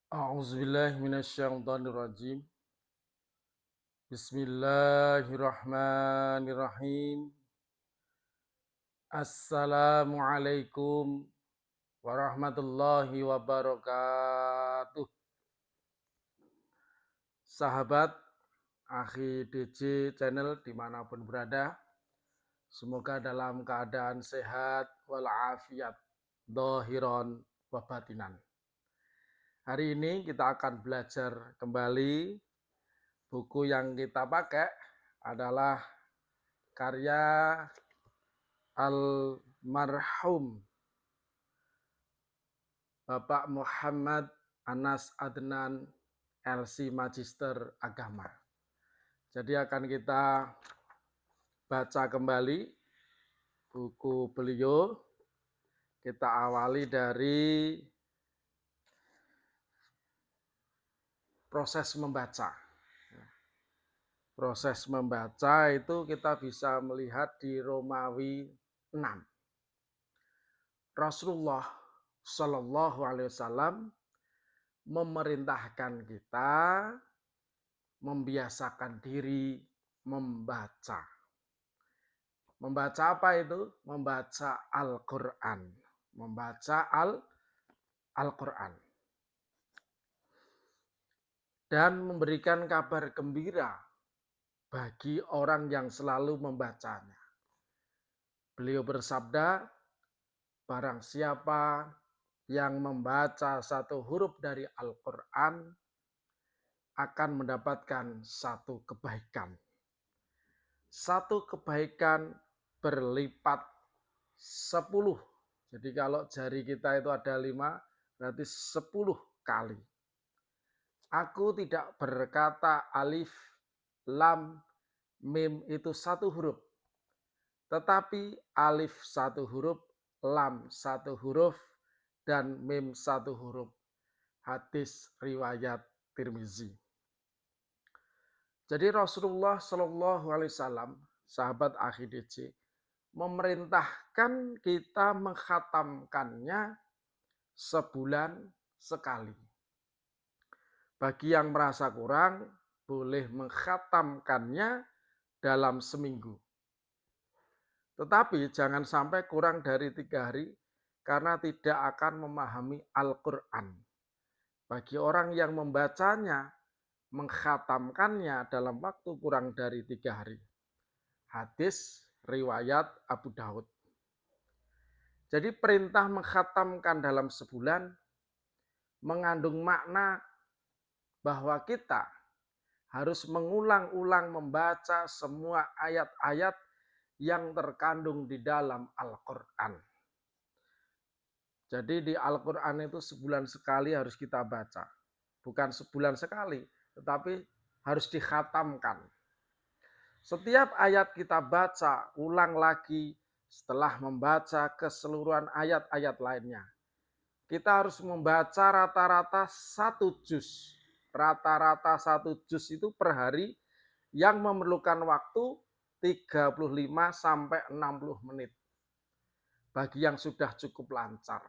A'udzubillahi minasyaitonirrajim. Bismillahirrahmanirrahim. Assalamualaikum warahmatullahi wabarakatuh. Sahabat Akhi DJ Channel dimanapun berada, semoga dalam keadaan sehat walafiat, dohiron wabatinan. Hari ini kita akan belajar kembali. Buku yang kita pakai adalah karya almarhum Bapak Muhammad Anas Adnan LC Magister Agama. Jadi akan kita baca kembali buku beliau. Kita awali dari proses membaca. Proses membaca itu kita bisa melihat di Romawi 6. Rasulullah Shallallahu Alaihi Wasallam memerintahkan kita membiasakan diri membaca. Membaca apa itu? Membaca Al-Quran. Membaca Al-Quran. Dan memberikan kabar gembira bagi orang yang selalu membacanya. Beliau bersabda, barang siapa yang membaca satu huruf dari Al-Quran akan mendapatkan satu kebaikan. Satu kebaikan berlipat 10. Jadi kalau jari kita itu ada 5, berarti 10 kali. Aku tidak berkata alif, lam, mim itu satu huruf. Tetapi alif satu huruf, lam satu huruf, dan mim satu huruf. Hadis riwayat Tirmizi. Jadi Rasulullah Shallallahu Alaihi Wasallam, sahabat Akhi DC, memerintahkan kita mengkhatamkannya sebulan sekali. Bagi yang merasa kurang, boleh mengkhatamkannya dalam seminggu. Tetapi jangan sampai kurang dari 3 hari, karena tidak akan memahami Al-Quran. Bagi orang yang membacanya, mengkhatamkannya dalam waktu kurang dari 3 hari. Hadis riwayat Abu Daud. Jadi perintah mengkhatamkan dalam sebulan mengandung makna bahwa kita harus mengulang-ulang membaca semua ayat-ayat yang terkandung di dalam Al-Quran. Jadi di Al-Quran itu sebulan sekali harus kita baca. Bukan sebulan sekali, tetapi harus dikhatamkan. Setiap ayat kita baca, ulang lagi setelah membaca keseluruhan ayat-ayat lainnya. Kita harus membaca rata-rata 1 juz. Rata-rata 1 juz itu per hari yang memerlukan waktu 35 sampai 60 menit. Bagi yang sudah cukup lancar.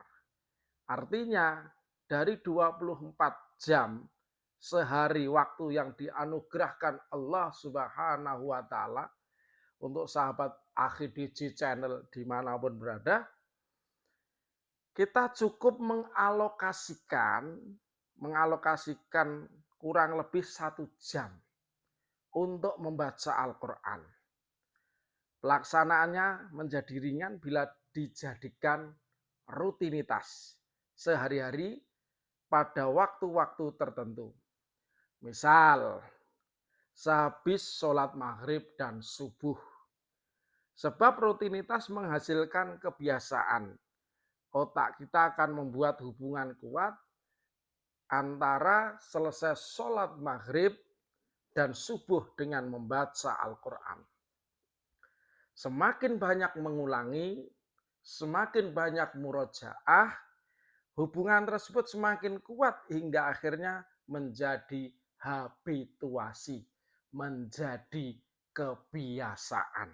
Artinya dari 24 jam sehari waktu yang dianugerahkan Allah Subhanahu wa Ta'ala untuk sahabat Akhi DJ Channel dimanapun berada, kita cukup mengalokasikan kurang lebih 1 jam untuk membaca Al-Quran. Pelaksanaannya menjadi ringan bila dijadikan rutinitas sehari-hari pada waktu-waktu tertentu. Misal, sehabis sholat maghrib dan subuh. Sebab rutinitas menghasilkan kebiasaan. Otak kita akan membuat hubungan kuat antara selesai sholat maghrib dan subuh dengan membaca Al-Quran. Semakin banyak mengulangi, semakin banyak murojaah, hubungan tersebut semakin kuat hingga akhirnya menjadi habituasi, menjadi kebiasaan.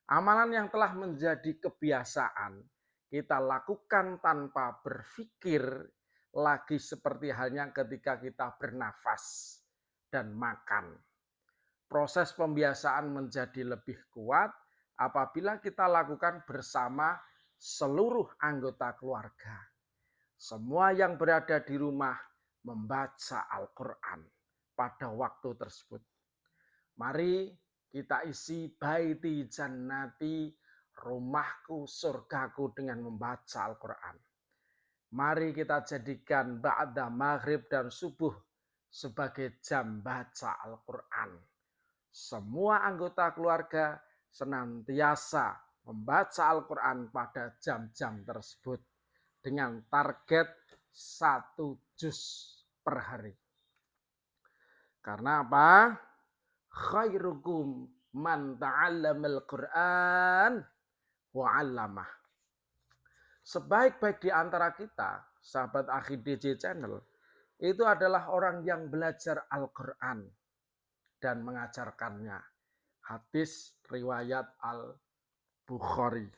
Amalan yang telah menjadi kebiasaan, kita lakukan tanpa berpikir, lagi seperti halnya ketika kita bernafas dan makan. Proses pembiasaan menjadi lebih kuat apabila kita lakukan bersama seluruh anggota keluarga. Semua yang berada di rumah membaca Al-Quran pada waktu tersebut. Mari kita isi baiti jannati, rumahku, surgaku dengan membaca Al-Quran. Mari kita jadikan ba'da maghrib dan subuh sebagai jam baca Al-Quran. Semua anggota keluarga senantiasa membaca Al-Quran pada jam-jam tersebut dengan target 1 juz per hari. Karena apa? Khairukum man ta'allamal Qur'an wa 'allamah. Sebaik-baik di antara kita, sahabat Akhid DJ Channel, itu adalah orang yang belajar Al-Quran dan mengajarkannya. Hadis riwayat Al-Bukhari.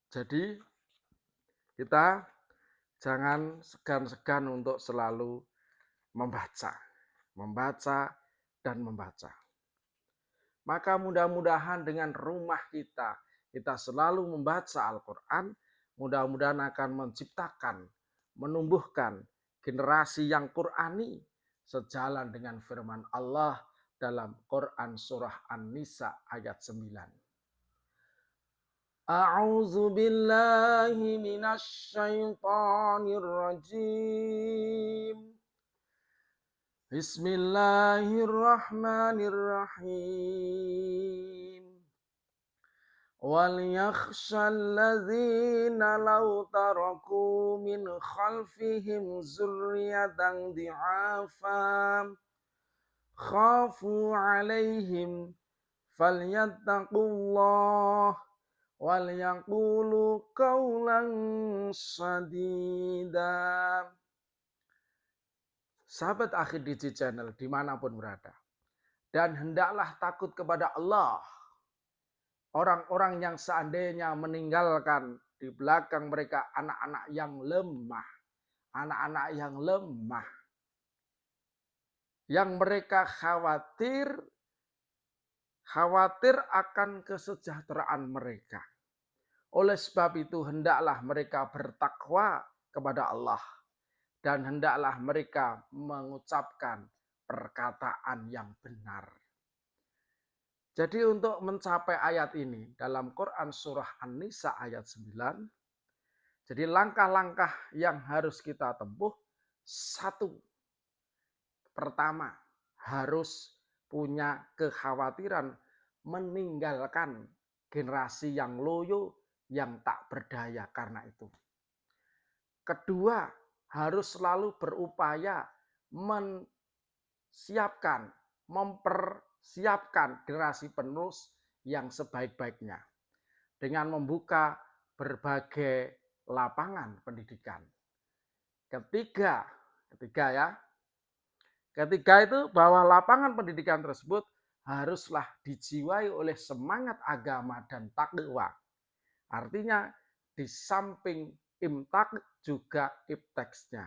Jadi kita jangan segan-segan untuk selalu membaca dan membaca. Maka mudah-mudahan dengan rumah kita selalu membaca Al-Quran, mudah-mudahan akan menciptakan, menumbuhkan generasi yang Qur'ani sejalan dengan firman Allah dalam Quran surah An-Nisa ayat 9. A'udzu billahi minasy syaithanir rajim. Bismillahirrahmanirrahim. وَلْيَخْشَ الَّذِينَ لَوْ تَرَكُوا مِنْ خَلْفِهِمْ ذُرِّيَّةً ضِعَافًا خَافُوا عَلَيْهِمْ فَلْيَتَّقُوا اللَّهَ وَلْيَقُولُوا قَوْلًا سَدِيدًا. Sahabat Akhid DJ Channel dimanapun berada, dan hendaklah takut kepada Allah. Orang-orang yang seandainya meninggalkan di belakang mereka anak-anak yang lemah. Anak-anak yang lemah. Yang mereka khawatir akan kesejahteraan mereka. Oleh sebab itu hendaklah mereka bertakwa kepada Allah. Dan hendaklah mereka mengucapkan perkataan yang benar. Jadi untuk mencapai ayat ini dalam Quran surah An-Nisa ayat 9. Jadi langkah-langkah yang harus kita tempuh. 1. Pertama, harus punya kekhawatiran meninggalkan generasi yang loyo, yang tak berdaya karena itu. Kedua, harus selalu berupaya mempersiapkan generasi penerus yang sebaik-baiknya dengan membuka berbagai lapangan pendidikan. Ketiga itu bahwa lapangan pendidikan tersebut haruslah dijiwai oleh semangat agama dan takwa. Artinya di samping imtak juga ipteksnya.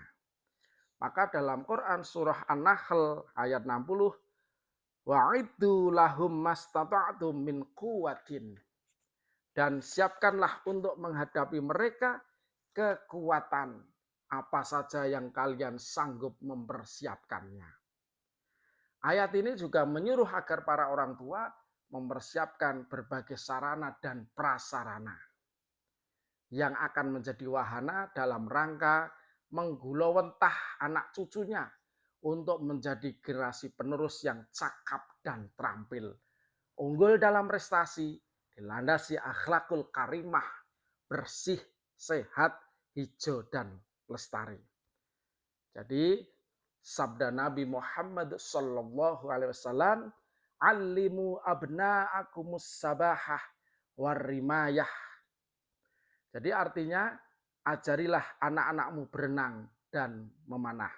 Maka dalam Quran surah An-Nahl ayat 60, wa'iddu lahum mastata'tum min quwwatin. Dan siapkanlah untuk menghadapi mereka kekuatan apa saja yang kalian sanggup mempersiapkannya. Ayat ini juga menyuruh agar para orang tua mempersiapkan berbagai sarana dan prasarana yang akan menjadi wahana dalam rangka menggulawentah anak cucunya untuk menjadi generasi penerus yang cakap dan terampil. Unggul dalam prestasi, dilandasi akhlakul karimah, bersih, sehat, hijau, dan lestari. Jadi sabda Nabi Muhammad SAW, "Allimu abna'akumus sabahah warrimayah." Jadi artinya ajarilah anak-anakmu berenang dan memanah.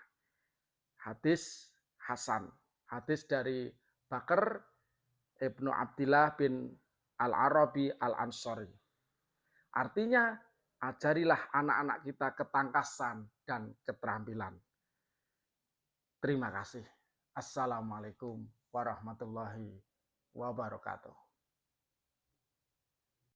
Hadis Hasan. Hadis dari Bakar Ibnu Abdillah bin Al-Arabi Al-Ansari. Artinya Ajarilah anak-anak kita ketangkasan dan keterampilan. Terima kasih. Assalamualaikum warahmatullahi wabarakatuh.